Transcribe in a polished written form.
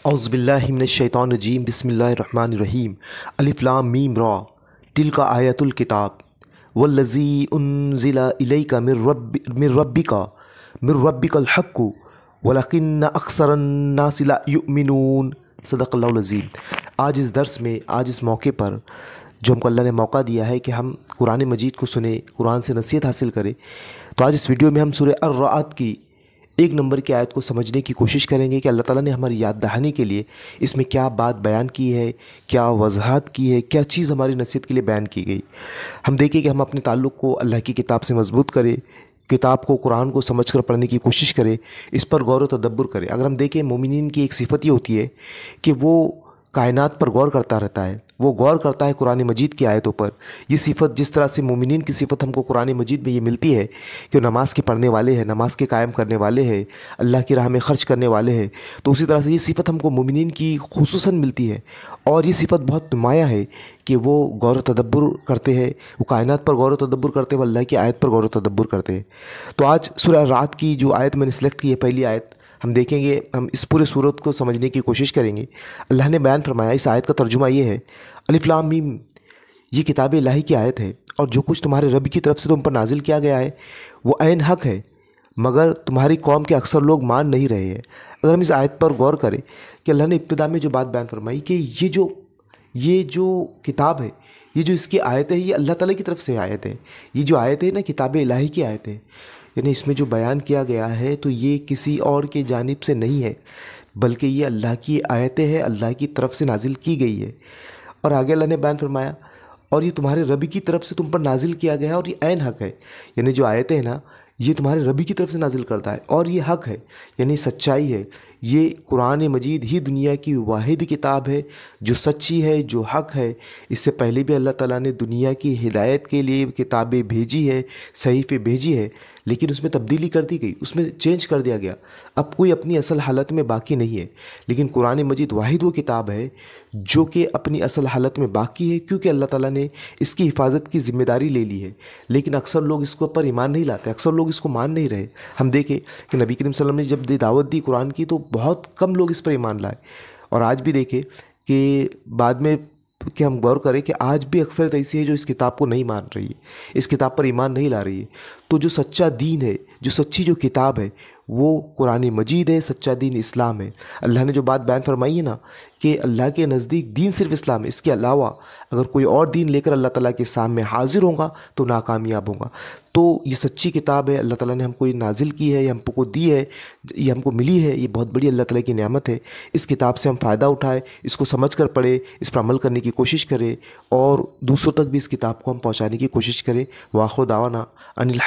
औज़ुबिल्लाहिमिनश्शैतानिर्रजीम बिस्मिल्लाहिर्रहमानिर्रहीम अलिफ लाम मीम रा तिल्का आयतुल किताब वल्लज़ी उन्ज़िला इलैका मिर रब्बिकल हक़्क़ु वलकिन्न अक्सरन्नासि ला युमिनून। सदक़ल्लाहुल अज़ीम। आज इस दर्स में, आज इस मौके पर जो हमको अल्लाह ने मौका दिया है कि हम कुरान मजीद को सुने, कुरान से नसीहत हासिल करें, तो आज इस वीडियो में हम सूरह अर्रअद की 1 नंबर की आयत को समझने की कोशिश करेंगे कि अल्लाह ताला ने हमारी याद दहानी के लिए इसमें क्या बात बयान की है, क्या वजाहत की है, क्या चीज़ हमारी नसीहत के लिए बयान की गई। हम देखें कि हम अपने ताल्लुक़ को अल्लाह की किताब से मजबूत करें, किताब को, कुरान को समझ कर पढ़ने की कोशिश करें, इस पर गौर व तदब्बुर करें। अगर हम देखें, मोमिनीन की एक सिफ़त ये होती है कि वो कायनात पर गौर करता रहता है, वो गौर करता है कुरान मजीद की आयतों पर। ये सिफ़त, जिस तरह से मोमिनीन की सिफ़त हमको कुरान मजीद में ये मिलती है कि वो नमाज़ के पढ़ने वाले हैं, नमाज़ के कायम करने वाले हैं, अल्लाह की राह में ख़र्च करने वाले हैं, तो उसी तरह से ये सिफ़त हमको मोमिनीन की खुसूसन मिलती है। और ये सिफ़त बहुत नुमाया है कि वो गौर व तदब्बुर करते हैं, वो कायनात पर गौर व तदब्बुर करते हैं, वो अल्लाह की आयत पर गौर व तदब्बुर करते हैं। तो आज सूरह रात की जो आयत मैंने सेलेक्ट की है, पहली आयत, हम देखेंगे, हम इस पूरे सूरत को समझने की कोशिश करेंगे। अल्लाह ने बयान फरमाया, इस आयत का तर्जुमा ये है, अलिफ लाम मीम, ये किताब इलाही की आयत है और जो कुछ तुम्हारे रब की तरफ से तुम पर नाजिल किया गया है वो ऐन हक़ है, मगर तुम्हारी कौम के अक्सर लोग मान नहीं रहे हैं। अगर हम इस आयत पर गौर करें कि अल्लाह ने इब्तिदा में जो बात बयान फरमाई कि ये जो किताब है, ये जो इसकी आयत है, ये अल्लाह ताला की तरफ से आयत है। ये जो आयत है ना, किताब इलाही की आयत है, यानी इसमें जो बयान किया गया है तो ये किसी और के जानिब से नहीं है, बल्कि ये अल्लाह की आयतें हैं, अल्लाह की तरफ से नाजिल की गई है। और आगे अल्लाह ने बयान फरमाया, और ये तुम्हारे रबी की तरफ से तुम पर नाजिल किया गया है और ये ऐन हक़ है, यानी जो आयतें हैं ना, ये तुम्हारे रबी की तरफ से नाजिल करता है और ये हक़ है, यानी सच्चाई है। ये कुरान मजीद ही दुनिया की वाहिद किताब है जो सच्ची है, जो हक़ है। इससे पहले भी अल्लाह ताला ने दुनिया की हिदायत के लिए किताबें भेजी है, सहीफ़े भेजी है, लेकिन उसमें तब्दीली कर दी गई, उसमें चेंज कर दिया गया। अब कोई अपनी असल हालत में बाकी नहीं है, लेकिन कुरान मजीद वाहिद वो किताब है जो कि अपनी असल हालत में बाकी है, क्योंकि अल्लाह ताला ने इसकी हिफाजत की ज़िम्मेदारी ले ली है। लेकिन अक्सर लोग इसको पर ईमान नहीं लाते, अक्सर लोग इसको मान नहीं रहे। हम देखें कि नबी करीम सल्लल्लाहु अलैहि वसल्लम ने जब दावत दी कुरान की, तो बहुत कम लोग इस पर ईमान लाए। और आज भी देखें कि बाद में कि हम गौर करें कि आज भी अक्सरियत ऐसी है जो इस किताब को नहीं मान रही है, इस किताब पर ईमान नहीं ला रही है। तो जो सच्चा दीन है, जो सच्ची जो किताब है, वो कुरान मजीद है, सच्चा दीन इस्लाम है। अल्लाह ने जो बात बयान फरमाई है ना कि अल्लाह के नज़दीक दीन सिर्फ इस्लाम है, इसके अलावा अगर कोई और दीन लेकर अल्लाह ताला के सामने हाजिर होगा तो नाकामयाब होगा। तो ये सच्ची किताब है, अल्लाह ताला ने हमको ये नाजिल की है, ये हमको दी है, ये हमको मिली है, ये बहुत बड़ी अल्लाह ताला की नेमत है। इस किताब से हम फ़ायदा उठाएं, इसको समझ कर पढ़ें, इस पर अमल करने की कोशिश करें और दूसरों तक भी इस किताब को हम पहुँचाने की कोशिश करें। वाखिर दावाना अनिल